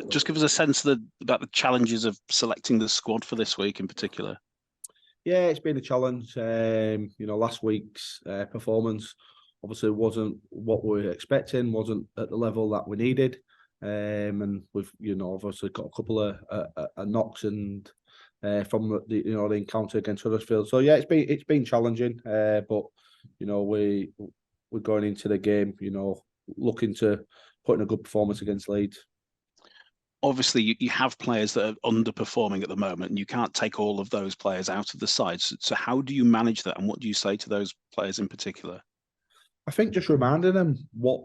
just give us a sense about the challenges of selecting the squad for this week in particular. Yeah, it's been a challenge. Last week's performance obviously wasn't what we were expecting, wasn't at the level that we needed. And we've, obviously got a couple of knocks and from the encounter against Huddersfield. So yeah, it's been challenging. But we're going into the game, looking to put in a good performance against Leeds. Obviously, you have players that are underperforming at the moment, and you can't take all of those players out of the side. So how do you manage that, and what do you say to those players in particular? I think just reminding them what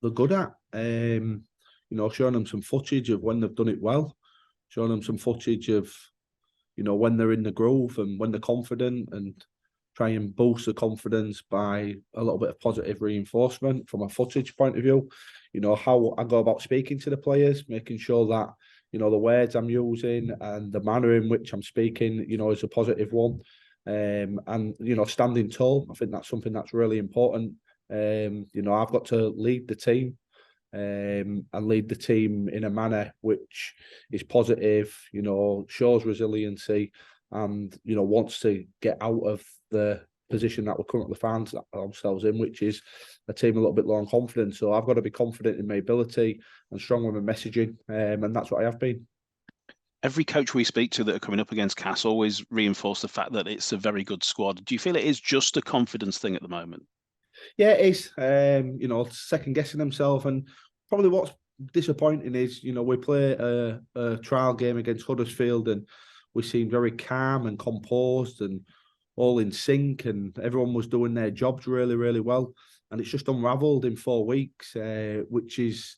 they're good at. Showing them some footage of when they've done it well, showing them some footage of, when they're in the groove and when they're confident, and try and boost the confidence by a little bit of positive reinforcement from a footage point of view. How I go about speaking to the players, making sure that, the words I'm using and the manner in which I'm speaking, is a positive one. And, standing tall, I think that's something that's really important. I've got to lead the team and lead the team in a manner which is positive, shows resiliency, and wants to get out of the position that we're currently found ourselves in, which is a team a little bit low on confidence. So I've got to be confident in my ability and strong with my messaging, and that's what I have been. Every coach we speak to that are coming up against Cass always reinforce the fact that it's a very good squad. Do you feel it is just a confidence thing at the moment? Yeah, it is. Second guessing themselves, and probably what's disappointing is, we play a trial game against Huddersfield, and we seemed very calm and composed and all in sync, and everyone was doing their jobs really, really well. And it's just unravelled in 4 weeks, which is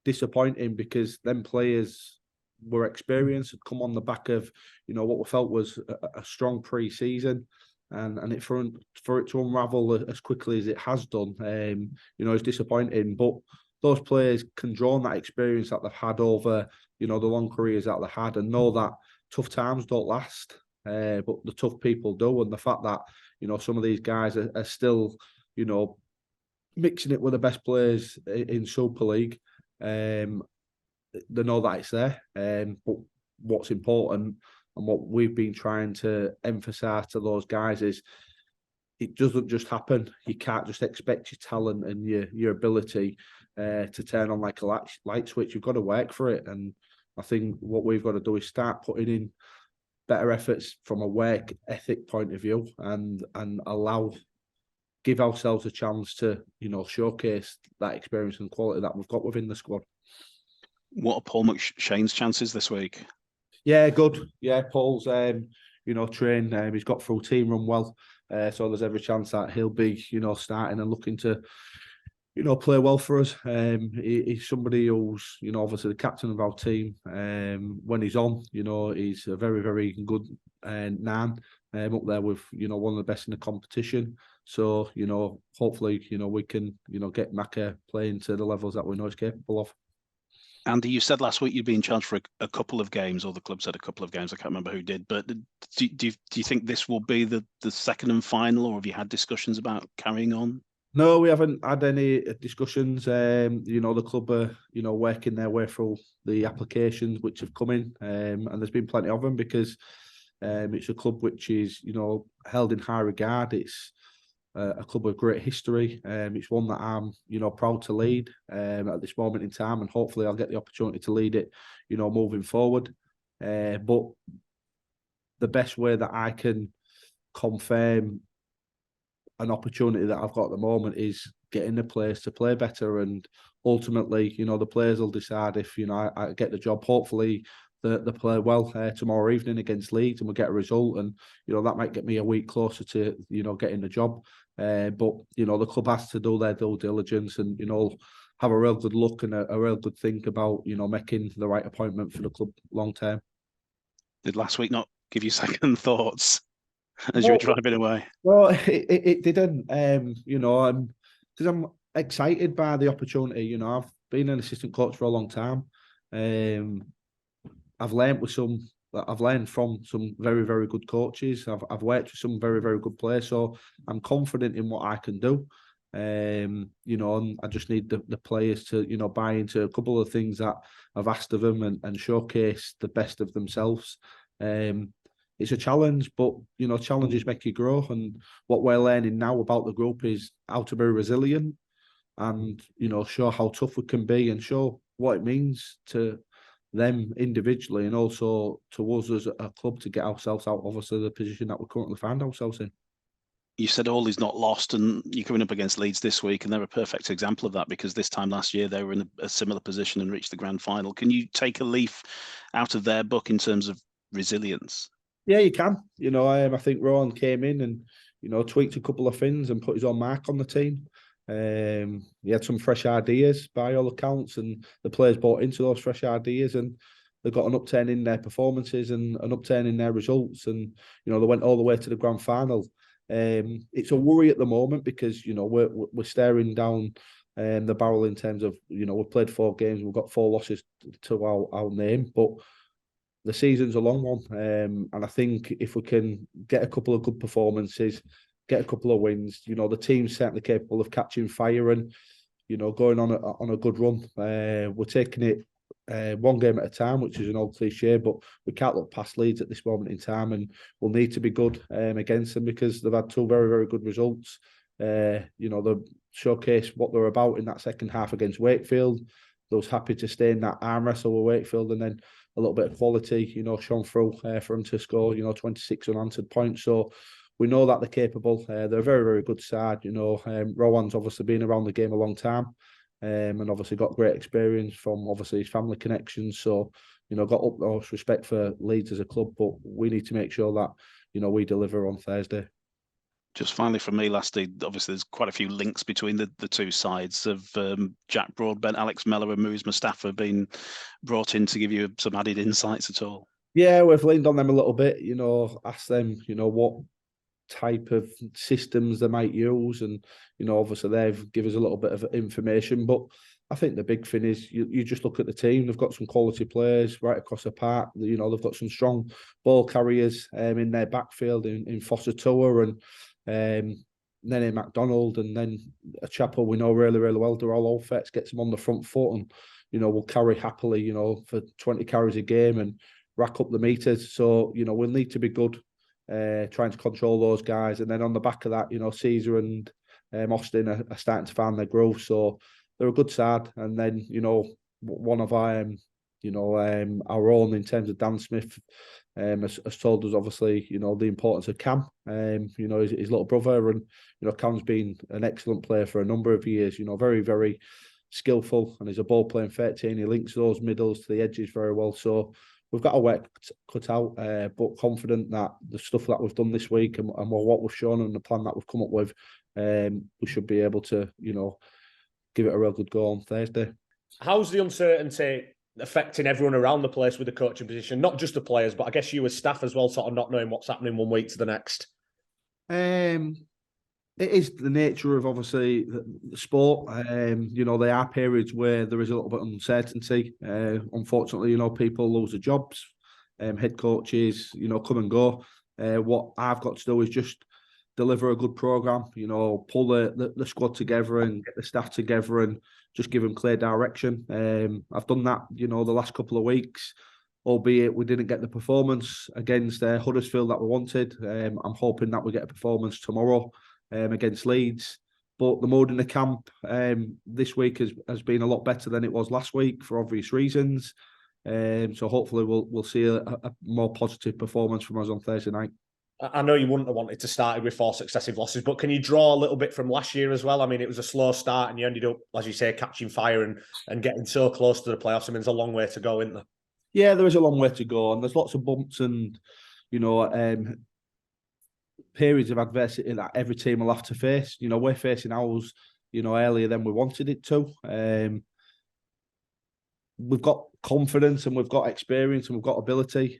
disappointing because them players were experienced, had come on the back of, what we felt was a strong pre-season. And it for it to unravel as quickly as it has done, is disappointing. But those players can draw on that experience that they've had over, the long careers that they've had, and know that tough times don't last, but the tough people do. And the fact that, some of these guys are still, mixing it with the best players in Super League, they know that it's there. But what's important, and what we've been trying to emphasise to those guys, is it doesn't just happen. You can't just expect your talent and your ability to turn on like a light switch. You've got to work for it. And I think what we've got to do is start putting in better efforts from a work ethic point of view, and give ourselves a chance to, showcase that experience and quality that we've got within the squad. What are Paul McShane's chances this week? Yeah, good. Yeah, Paul's, trained. He's got through team run well. So there's every chance that he'll be, starting and looking to, play well for us. He's somebody who's, obviously the captain of our team. When he's on, he's a very, very good nan. Up there with, one of the best in the competition. So, hopefully, we can, get Maka playing to the levels that we know he's capable of. Andy, you said last week you'd be in charge for a couple of games, or the club said a couple of games. I can't remember who did. But do you think this will be the second and final, or have you had discussions about carrying on? No, we haven't had any discussions. The club are, working their way through the applications which have come in, and there's been plenty of them because it's a club which is, held in high regard. It's a club of great history. It's one that I'm, proud to lead at this moment in time, and hopefully I'll get the opportunity to lead it, moving forward. But the best way that I can confirm an opportunity that I've got at the moment is getting the players to play better, and ultimately, the players will decide if, I get the job. Hopefully, they play well tomorrow evening against Leeds, and we'll get a result, and that might get me a week closer to getting the job. But the club has to do their due diligence and have a real good look and a real good think about making the right appointment for the club long term. Did last week not give you second thoughts as you were driving away? Well, it didn't. Because I'm excited by the opportunity. I've been an assistant coach for a long time. I've learned from some very, very good coaches. I've worked with some very, very good players. So I'm confident in what I can do. And I just need the players to, buy into a couple of things that I've asked of them and showcase the best of themselves. It's a challenge, but, challenges make you grow. And what we're learning now about the group is how to be resilient and, show how tough we can be and show what it means to them individually and also to us as a club to get ourselves out, obviously, the position that we currently find ourselves in. You said all is not lost, and you're coming up against Leeds this week, and they're a perfect example of that because this time last year they were in a similar position and reached the grand final. Can you take a leaf out of their book in terms of resilience? Yeah, you can. I think Rowan came in and, tweaked a couple of things and put his own mark on the team. He had some fresh ideas by all accounts, and the players bought into those fresh ideas, and they got an upturn in their performances and an upturn in their results, and they went all the way to the grand final. It's a worry at the moment because we're staring down the barrel in terms of we've played 4 games, we've got 4 losses to our name, but the season's a long one, and I think if we can get a couple of good performances, get a couple of wins, the team's certainly capable of catching fire and going on a good run. We're taking it one game at a time, which is an old cliche, but we can't look past Leeds at this moment in time, and we'll need to be good against them because they've had 2 very, very good results. They showcase what they're about in that second half against Wakefield. They was happy to stay in that arm wrestle with Wakefield, and then a little bit of quality, shone through for them to score, 26 unanswered points. So we know that they're capable. They're a very, very good side. Rowan's obviously been around the game a long time. And obviously got great experience from obviously his family connections. So, got utmost respect for Leeds as a club, but we need to make sure that, we deliver on Thursday. Just finally from me, Lasty, obviously there's quite a few links between the 2 sides of Jack Broadbent, Alex Mellor and Moose Mustafa been brought in to give you some added insights at all? Yeah, we've leaned on them a little bit, asked them, what type of systems they might use, and obviously they've given us a little bit of information, but I think the big thing is you just look at the team. They've got some quality players right across the park. They've got some strong ball carriers in their backfield in Foster Tour and Nene MacDonald, and then a chapel we know really, really well, Darrell Olfets, gets them on the front foot and will carry happily for 20 carries a game and rack up the meters. So we'll need to be good trying to control those guys, and then on the back of that, Caesar and Austin are starting to find their groove, so they're a good side. And then one of our own in terms of Dan Smith has told us obviously the importance of Cam, his little brother, and Cam's been an excellent player for a number of years, very, very skillful, and he's a ball playing 13. He links those middles to the edges very well, so we've got our work cut out, but confident that the stuff that we've done this week and what we've shown and the plan that we've come up with, we should be able to, give it a real good go on Thursday. How's the uncertainty affecting everyone around the place with the coaching position? Not just the players, but I guess you as staff as well, sort of not knowing what's happening one week to the next. It is the nature of obviously the sport. There are periods where there is a little bit of uncertainty. Unfortunately, people lose their jobs. Head coaches, come and go. What I've got to do is just deliver a good program. Pull the squad together and get the staff together and just give them clear direction. I've done that, the last couple of weeks, albeit we didn't get the performance against Huddersfield that we wanted. I'm hoping that we get a performance tomorrow against Leeds. But the mood in the camp this week has been a lot better than it was last week for obvious reasons. So hopefully we'll see a more positive performance from us on Thursday night. I know you wouldn't have wanted to start with 4 successive losses, but can you draw a little bit from last year as well? I mean, it was a slow start and you ended up, as you say, catching fire and getting so close to the playoffs. I mean, there's a long way to go, isn't there? Yeah, there is a long way to go, and there's lots of bumps and, periods of adversity that every team will have to face. We're facing ours, earlier than we wanted it to. We've got confidence and we've got experience and we've got ability.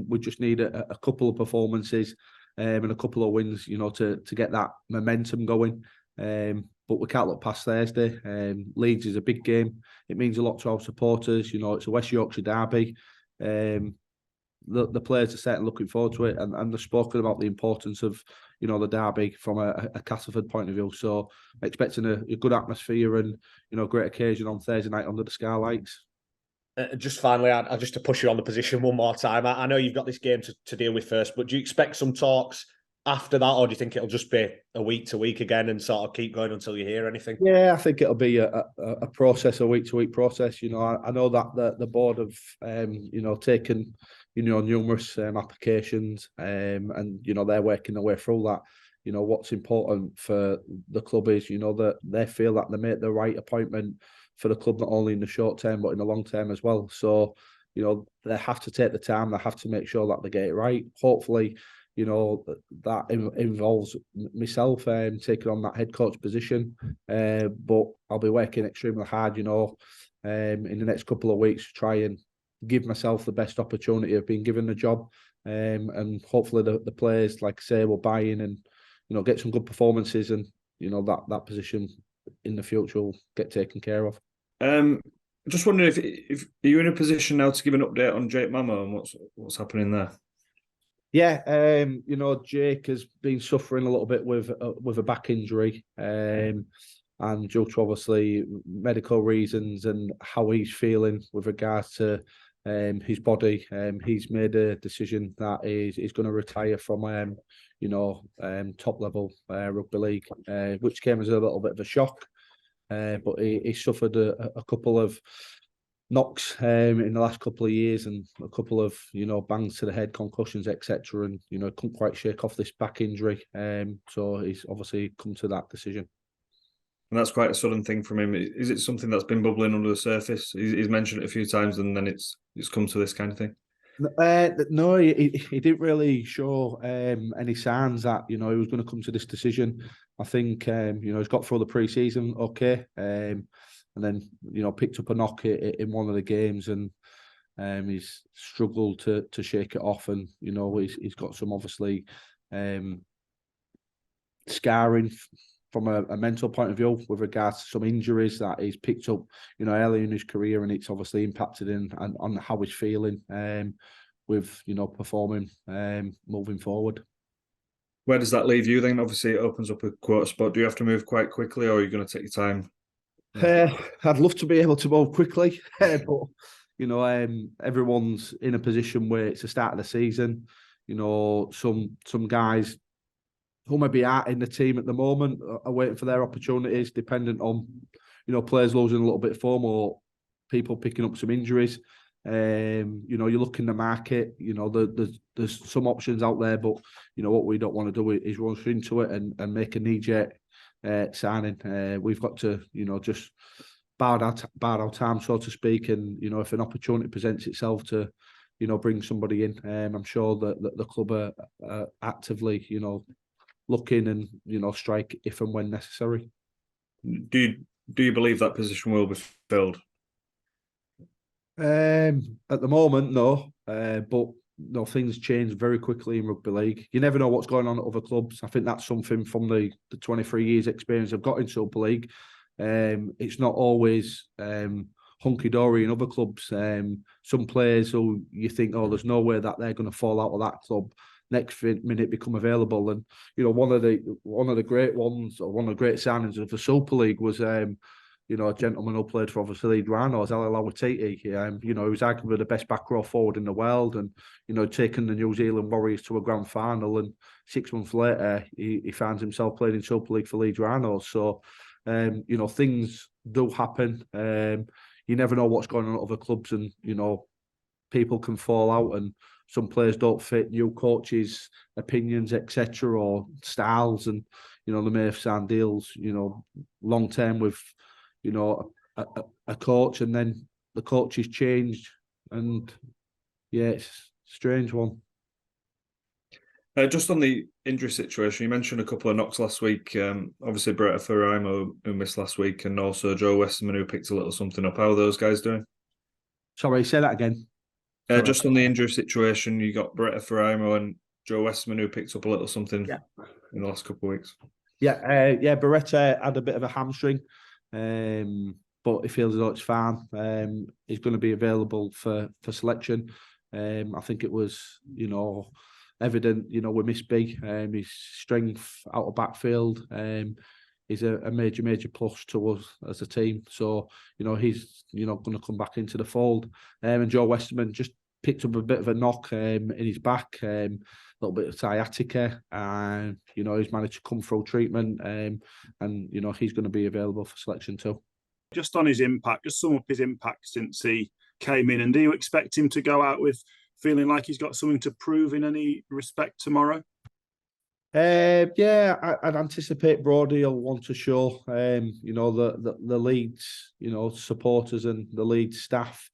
We just need a couple of performances and a couple of wins, to get that momentum going. But we can't look past Thursday. Leeds is a big game. It means a lot to our supporters. It's a West Yorkshire derby. the players are certainly looking forward to it, and they've spoken about the importance of the derby from a Castleford point of view. So expecting a good atmosphere and great occasion on Thursday night under the skylights. Just finally, just to push you on the position one more time. I know you've got this game to deal with first, but do you expect some talks after that, or do you think it'll just be a week to week again and sort of keep going until you hear anything? Yeah, I think it'll be a process, a week to week process. I know that the board have taken numerous applications, and they're working their way through that. What's important for the club is that they feel that they make the right appointment for the club, not only in the short term but in the long term as well. So they have to take the time. They have to make sure that they get it right. Hopefully, that involves myself taking on that head coach position. But I'll be working extremely hard, in the next couple of weeks to try and give myself the best opportunity of being given the job. And hopefully the players, like I say, will buy in and get some good performances, and that position in the future will get taken care of. Just wondering if are you in a position now to give an update on Jake Mamo and what's happening there? Yeah, Jake has been suffering a little bit with a back injury, and due to obviously medical reasons and how he's feeling with regards to his body, he's made a decision that he's going to retire from top level rugby league, which came as a little bit of a shock. But he suffered a couple of knocks in the last couple of years and a couple of bangs to the head, concussions, etc. And couldn't quite shake off this back injury. So he's obviously come to that decision. And that's quite a sudden thing from him. Is it something that's been bubbling under the surface? He's mentioned it a few times, and then it's come to this kind of thing. No, he didn't really show any signs that he was going to come to this decision. I think he's got through the pre-season okay, and then picked up a knock in one of the games, and he's struggled to shake it off, and he's got some obviously scarring from a mental point of view with regards to some injuries that he's picked up early in his career, and it's obviously impacted on how he's feeling with performing moving forward. Where does that leave you then? Obviously, it opens up a quota spot. Do you have to move quite quickly, or are you going to take your time? I'd love to be able to move quickly, but everyone's in a position where it's the start of the season. Some guys who maybe aren't in the team at the moment are waiting for their opportunities, dependent on players losing a little bit of form or people picking up some injuries. You look in the market, there's some options out there, but what we don't want to do is rush into it and make a knee-jerk signing. We've got to just bide our time, so to speak, and if an opportunity presents itself to bring somebody in, I'm sure that the club are actively looking and strike if and when necessary. Do you believe that position will be filled? At the moment, no. But things change very quickly in rugby league. You never know what's going on at other clubs. I think that's something from the 23 years experience I've got in Super League. It's not always hunky-dory in other clubs. Some players who you think, there's no way that they're going to fall out of that club, next minute become available. And one of the great ones, or one of the great signings of the Super League was a gentleman who played for obviously Leeds Rhinos, Ali Lawatiti. He was arguably the best back row forward in the world, and taken the New Zealand Warriors to a grand final. And 6 months later, he finds himself playing in Super League for Leeds Rhinos. So things do happen. You never know what's going on at other clubs, and people can fall out, and some players don't fit new coaches' opinions, etc., or styles, and they may have signed deals long term with a coach, and then the coach has changed, and it's a strange one. Just on the injury situation, you mentioned a couple of knocks last week. Obviously, Beretta Faraimo, who missed last week, and also Joe Westerman, who picked a little something up. How are those guys doing? Sorry, say that again. Just on the injury situation, you got Beretta Faraimo and Joe Westerman, who picked up a little something in the last couple of weeks. Beretta had a bit of a hamstring, but he feels as though it's fine. He's going to be available for selection. I think it was, evident, we miss B. His strength out of backfield is a major plus to us as a team. So, he's, going to come back into the fold. And Joe Westerman just picked up a bit of a knock in his back, a little bit of sciatica, and he's managed to come through treatment, and he's going to be available for selection too. Just on his impact, just sum up his impact since he came in, and do you expect him to go out with feeling like he's got something to prove in any respect tomorrow? Yeah, I'd anticipate Brody will want to show, the Leeds, supporters and the Leeds staff,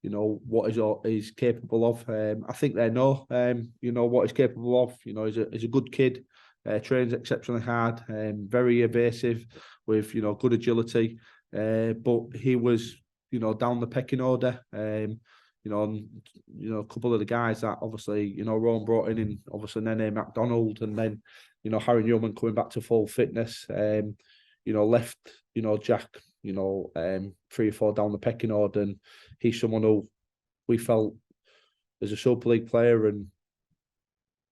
what he's capable of. I think they know, what he's capable of. He's a good kid, trains exceptionally hard, very evasive with, good agility. But he was, down the pecking order. A couple of the guys that obviously, Rowan brought in obviously Nene MacDonald, and then, Harry Newman coming back to full fitness, left, Jack, 3 or 4 down the pecking order, and he's someone who we felt as a Super League player, and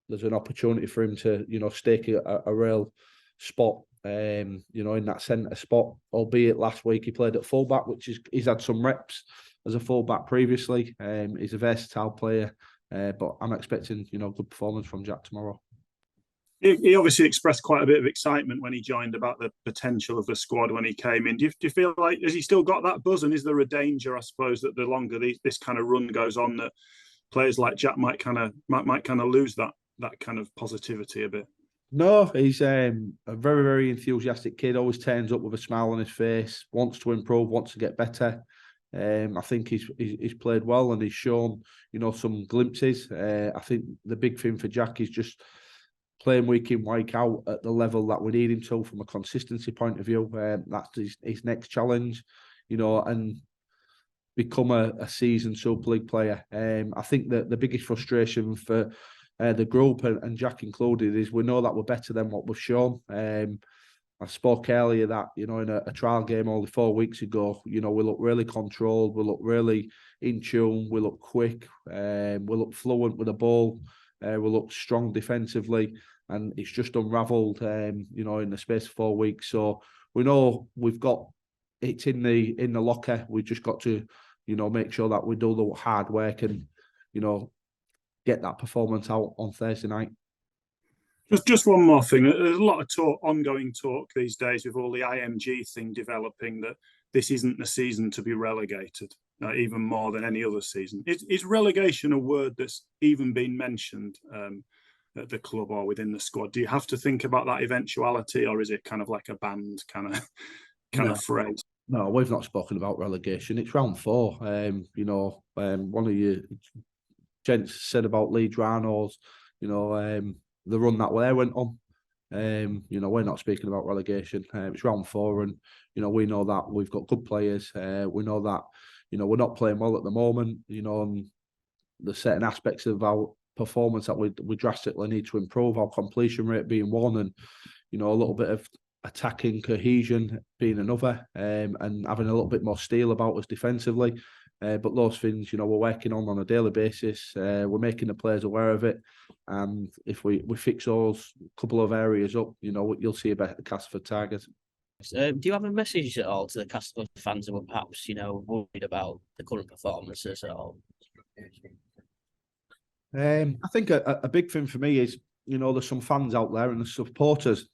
there's an opportunity for him to, stake a real spot, in that centre spot, albeit last week he played at fullback, which is, he's had some reps as a fullback previously. He's a versatile player, but I'm expecting, good performance from Jack tomorrow. He obviously expressed quite a bit of excitement when he joined about the potential of the squad when he came in. Do you feel like, has he still got that buzz, and is there a danger, I suppose, that the longer this kind of run goes on, that players like Jack might kind of lose that kind of positivity a bit? No, he's a very, very enthusiastic kid, always turns up with a smile on his face, wants to improve, wants to get better. I think he's played well, and he's shown, some glimpses. I think the big thing for Jack is just playing week in, week out at the level that we need him to from a consistency point of view. That's his next challenge, and become a seasoned Super League player. I think that the biggest frustration for the group, and Jack included, is we know that we're better than what we've shown. I spoke earlier that, in a trial game only 4 weeks ago, we look really controlled, we look really in tune, we look quick, we look fluent with the ball, we look strong defensively, and it's just unravelled, in the space of 4 weeks. So we know we've got it in the locker. We just got to, make sure that we do the hard work and, get that performance out on Thursday night. Just one more thing. There's a lot of ongoing talk these days with all the IMG thing developing, that this isn't the season to be relegated, even more than any other season. Is relegation a word that's even been mentioned at the club or within the squad? Do you have to think about that eventuality, or is it kind of like a banned kind of phrase? No, we've not spoken about relegation. It's round 4. One of you gents said about Leeds Rhinos, the run that they went on. We're not speaking about relegation. It's round 4, and we know that we've got good players. We know that we're not playing well at the moment. And there's certain aspects of our performance that we drastically need to improve. Our completion rate being one, and a little bit of attacking cohesion being another, and having a little bit more steel about us defensively. But those things, we're working on a daily basis. We're making the players aware of it, and if we fix those couple of areas up, you'll see a better Castleford Tigers. Do you have a message at all to the Castleford fans who are perhaps, worried about the current performances at all? I think a big thing for me is, there's some fans out there and the supporters.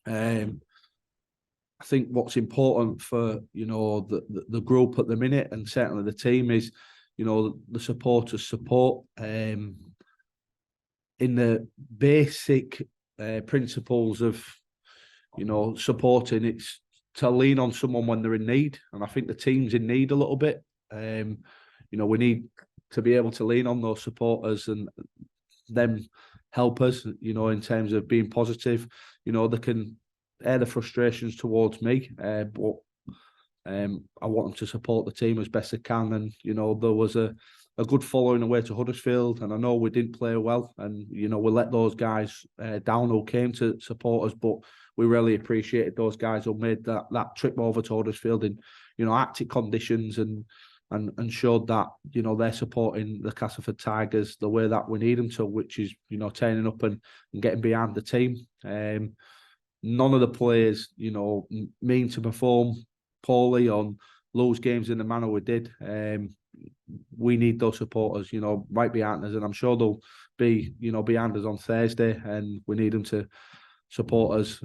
I think what's important for, the group at the minute, and certainly the team, is, the supporters' support in the basic principles of, supporting. It's to lean on someone when they're in need. And I think the team's in need a little bit. We need to be able to lean on those supporters and them help us, in terms of being positive. They can air the frustrations towards me, but I want them to support the team as best they can. And there was a good following away to Huddersfield, and I know we didn't play well, and we let those guys down who came to support us, but we really appreciated those guys who made that trip over to Huddersfield in Arctic conditions, and and showed that, you know, they're supporting the Castleford Tigers the way that we need them to, which is, you know, turning up and getting behind the team. None of the players, you know, mean to perform poorly on lose games in the manner we did. We need those supporters, you know, right behind us, and I'm sure they'll be, you know, behind us on Thursday, and we need them to support us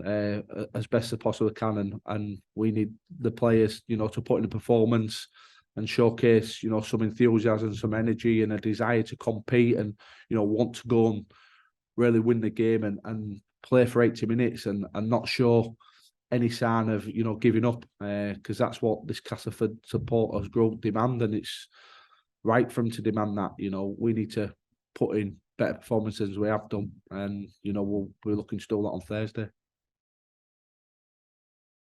as best as possibly can, and we need the players, you know, to put in a performance and showcase, you know, some enthusiasm, some energy, and a desire to compete, and, you know, want to go and really win the game and play for 80 minutes and not show any sign of, you know, giving up, because that's what this Castleford supporters group demand, and it's right for them to demand that. You know, we need to put in better performances as we have done, and, you know, we're looking to do that on Thursday.